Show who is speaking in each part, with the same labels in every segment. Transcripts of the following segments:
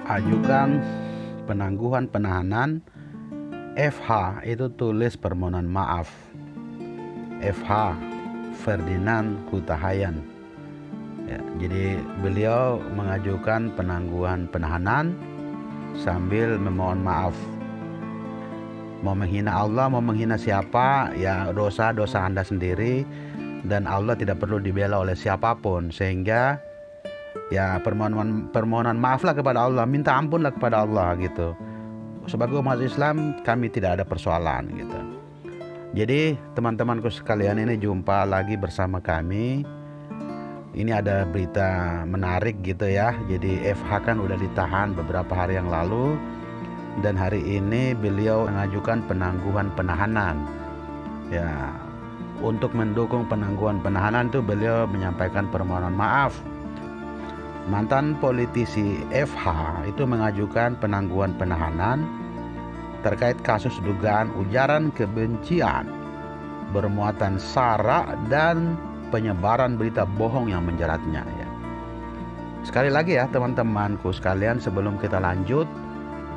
Speaker 1: Ajukan penangguhan penahanan. FH itu tulis permohonan maaf. FH Ferdinand Hutahayan. Ya, jadi beliau mengajukan penangguhan penahanan sambil memohon maaf. Mau menghina Allah, mau menghina siapa, ya dosa-dosa Anda sendiri, dan Allah tidak perlu dibela oleh siapapun. Sehingga ya permohonan maaflah kepada Allah, minta ampunlah kepada Allah gitu. Sebagai umat Islam kami tidak ada persoalan gitu. Jadi teman-temanku sekalian, ini jumpa lagi bersama kami. Ini ada berita menarik gitu ya. Jadi FH kan udah ditahan beberapa hari yang lalu, dan hari ini beliau mengajukan penangguhan penahanan. Ya, untuk mendukung penangguhan penahanan itu beliau menyampaikan permohonan maaf. Mantan politisi FH itu mengajukan penangguhan penahanan terkait kasus dugaan ujaran kebencian bermuatan sara dan penyebaran berita bohong yang menjeratnya ya. Sekali lagi ya teman-temanku sekalian, sebelum kita lanjut,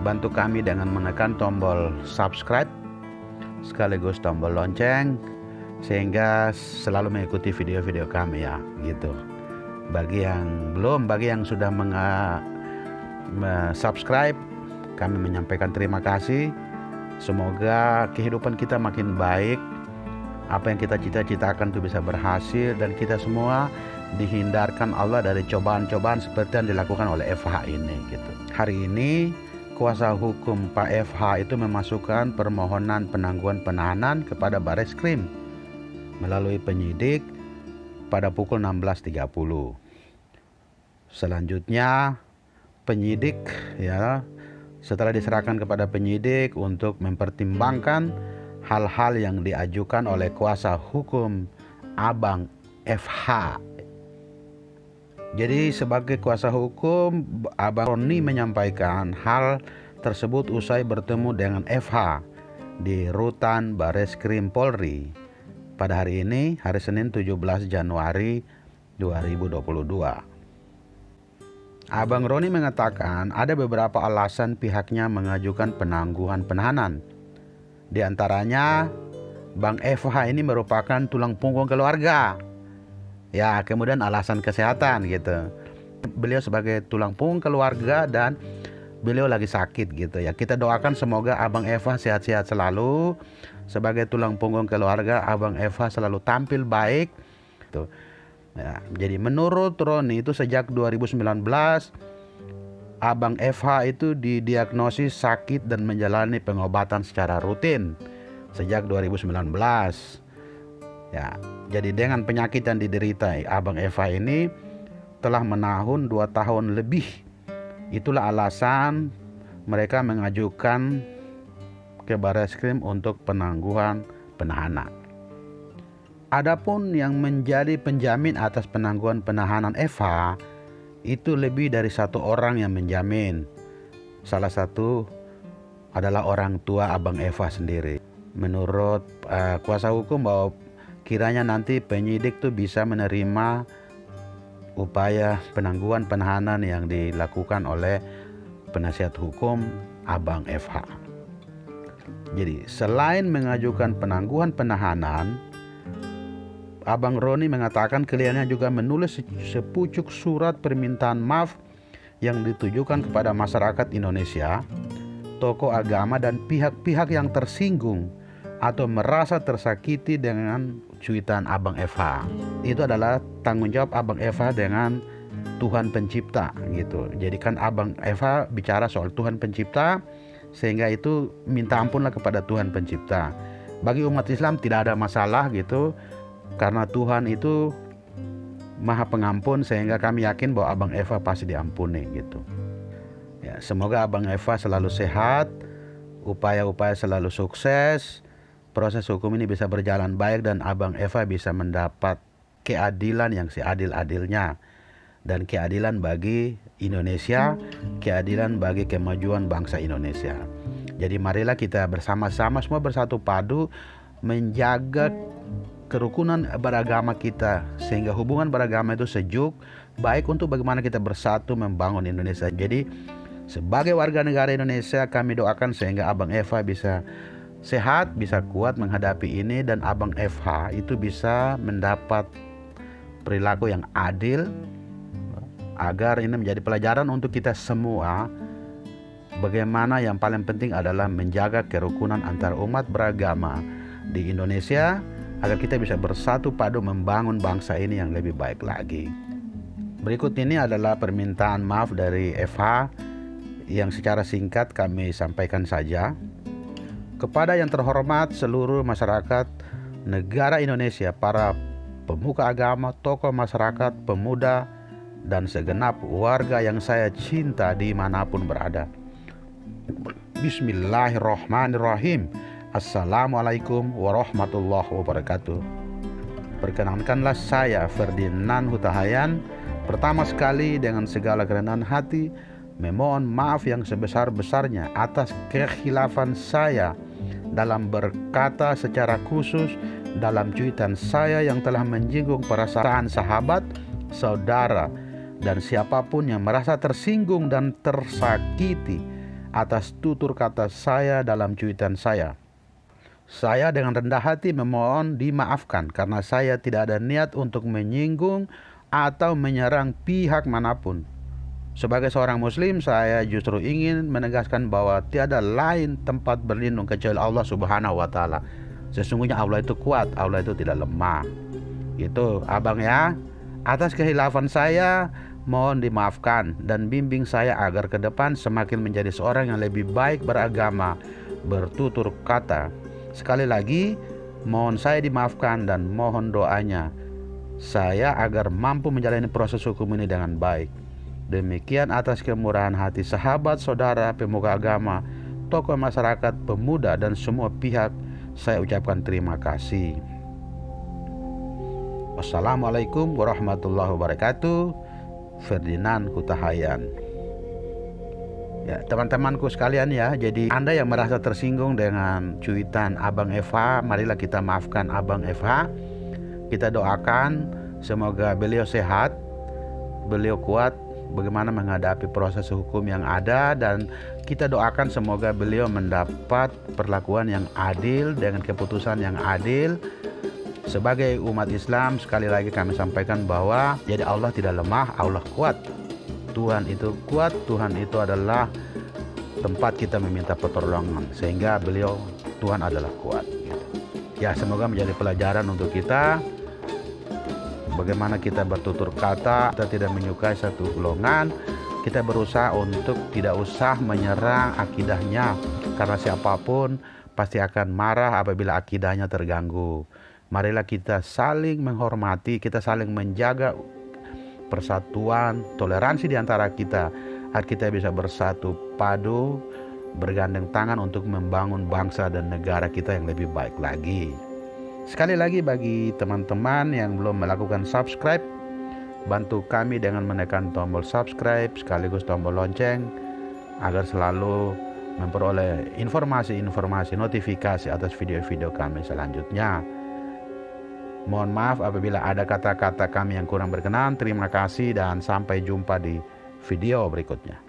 Speaker 1: bantu kami dengan menekan tombol subscribe sekaligus tombol lonceng sehingga selalu mengikuti video-video kami ya gitu. Bagi yang belum, bagi yang sudah subscribe, kami menyampaikan terima kasih. Semoga kehidupan kita makin baik, apa yang kita cita-citakan itu bisa berhasil, dan kita semua dihindarkan Allah dari cobaan-cobaan seperti yang dilakukan oleh FH ini gitu. Hari ini kuasa hukum Pak FH itu memasukkan permohonan penangguhan penahanan kepada Bareskrim melalui penyidik pada pukul 16.30. Selanjutnya penyidik ya, setelah diserahkan kepada penyidik untuk mempertimbangkan hal-hal yang diajukan oleh kuasa hukum Abang FH. Jadi sebagai kuasa hukum, Abang Roni menyampaikan hal tersebut usai bertemu dengan FH di Rutan Bareskrim Polri pada hari ini, hari Senin 17 Januari 2022. Abang Roni mengatakan ada beberapa alasan pihaknya mengajukan penangguhan penahanan. Di antaranya, Bang FH ini merupakan tulang punggung keluarga. Ya, kemudian alasan kesehatan gitu. Beliau sebagai tulang punggung keluarga dan beliau lagi sakit gitu ya. Kita doakan semoga Abang FH sehat-sehat selalu. Sebagai tulang punggung keluarga, Abang FH selalu tampil baik tuh. Ya, jadi menurut Roni itu sejak 2019 Abang FH itu didiagnosis sakit dan menjalani pengobatan secara rutin sejak 2019. Ya, jadi dengan penyakit yang diderita Abang FH ini telah menahun 2 tahun lebih. Itulah alasan mereka mengajukan ke Bareskrim untuk penangguhan penahanan. Adapun yang menjadi penjamin atas penangguhan penahanan FH itu lebih dari 1 orang yang menjamin. Salah satu adalah orang tua Abang FH sendiri. Menurut kuasa hukum bahwa kiranya nanti penyidik tuh bisa menerima upaya penangguhan penahanan yang dilakukan oleh penasihat hukum Abang FH. Jadi selain mengajukan penangguhan penahanan, Abang Roni mengatakan kliennya juga menulis sepucuk surat permintaan maaf yang ditujukan kepada masyarakat Indonesia, tokoh agama dan pihak-pihak yang tersinggung atau merasa tersakiti dengan cuitan Abang FH. Itu adalah tanggung jawab Abang FH dengan Tuhan Pencipta gitu. Jadi kan Abang FH bicara soal Tuhan Pencipta, sehingga itu minta ampunlah kepada Tuhan Pencipta. Bagi umat Islam tidak ada masalah gitu, karena Tuhan itu Maha Pengampun, sehingga kami yakin bahwa Abang FH pasti diampuni gitu. Ya, semoga Abang FH selalu sehat, upaya-upaya selalu sukses, proses hukum ini bisa berjalan baik, dan Abang FH bisa mendapat keadilan yang seadil-adilnya, dan keadilan bagi Indonesia, keadilan bagi kemajuan bangsa Indonesia. Jadi marilah kita bersama-sama semua bersatu padu menjaga kerukunan beragama kita, sehingga hubungan beragama itu sejuk, baik untuk bagaimana kita bersatu membangun Indonesia. Jadi sebagai warga negara Indonesia, kami doakan sehingga Abang Eva bisa sehat, bisa kuat menghadapi ini, dan Abang FH itu bisa mendapat perilaku yang adil, agar ini menjadi pelajaran untuk kita semua. Bagaimana yang paling penting adalah menjaga kerukunan antar umat beragama di Indonesia, agar kita bisa bersatu padu membangun bangsa ini yang lebih baik lagi. Berikut ini adalah permintaan maaf dari FH yang secara singkat kami sampaikan saja. Kepada yang terhormat seluruh masyarakat negara Indonesia, para pemuka agama, tokoh masyarakat, pemuda, dan segenap warga yang saya cinta dimanapun berada. Bismillahirrahmanirrahim. Assalamualaikum warahmatullahi wabarakatuh. Perkenankanlah saya Ferdinand Hutahayan pertama sekali dengan segala kerendahan hati memohon maaf yang sebesar-besarnya atas kekhilafan saya dalam berkata secara khusus dalam cuitan saya yang telah menyinggung perasaan sahabat, saudara, dan siapapun yang merasa tersinggung dan tersakiti atas tutur kata saya dalam cuitan saya. Saya dengan rendah hati memohon dimaafkan karena saya tidak ada niat untuk menyinggung atau menyerang pihak manapun. Sebagai seorang muslim, saya justru ingin menegaskan bahwa tiada lain tempat berlindung kecuali Allah Subhanahu wa taala. Sesungguhnya Allah itu kuat, Allah itu tidak lemah. Itu Abang ya. Atas kehilafan saya mohon dimaafkan dan bimbing saya agar ke depan semakin menjadi seorang yang lebih baik beragama, bertutur kata. Sekali lagi, mohon saya dimaafkan dan mohon doanya saya agar mampu menjalani proses hukum ini dengan baik. Demikian atas kemurahan hati sahabat, saudara, pemuka agama, tokoh masyarakat, pemuda, dan semua pihak, saya ucapkan terima kasih. Wassalamualaikum warahmatullahi wabarakatuh. Ferdinand Hutahayan. Ya, teman-temanku sekalian ya, jadi Anda yang merasa tersinggung dengan cuitan Abang Eva, marilah kita maafkan Abang Eva. Kita doakan semoga beliau sehat, beliau kuat bagaimana menghadapi proses hukum yang ada, dan kita doakan semoga beliau mendapat perlakuan yang adil dengan keputusan yang adil. Sebagai umat Islam, sekali lagi kami sampaikan bahwa jadi Allah tidak lemah, Allah kuat. Tuhan itu kuat, Tuhan itu adalah tempat kita meminta pertolongan, sehingga beliau, Tuhan adalah kuat. Ya, semoga menjadi pelajaran untuk kita bagaimana kita bertutur kata. Kita tidak menyukai satu golongan, kita berusaha untuk tidak usah menyerang akidahnya, karena siapapun pasti akan marah apabila akidahnya terganggu. Marilah kita saling menghormati, kita saling menjaga persatuan, toleransi di antara kita, agar kita bisa bersatu padu, bergandeng tangan untuk membangun bangsa dan negara kita yang lebih baik lagi. Sekali lagi, bagi teman-teman yang belum melakukan subscribe, bantu kami dengan menekan tombol subscribe sekaligus tombol lonceng agar selalu memperoleh informasi-informasi notifikasi atas video-video kami selanjutnya. Mohon maaf apabila ada kata-kata kami yang kurang berkenan. Terima kasih dan sampai jumpa di video berikutnya.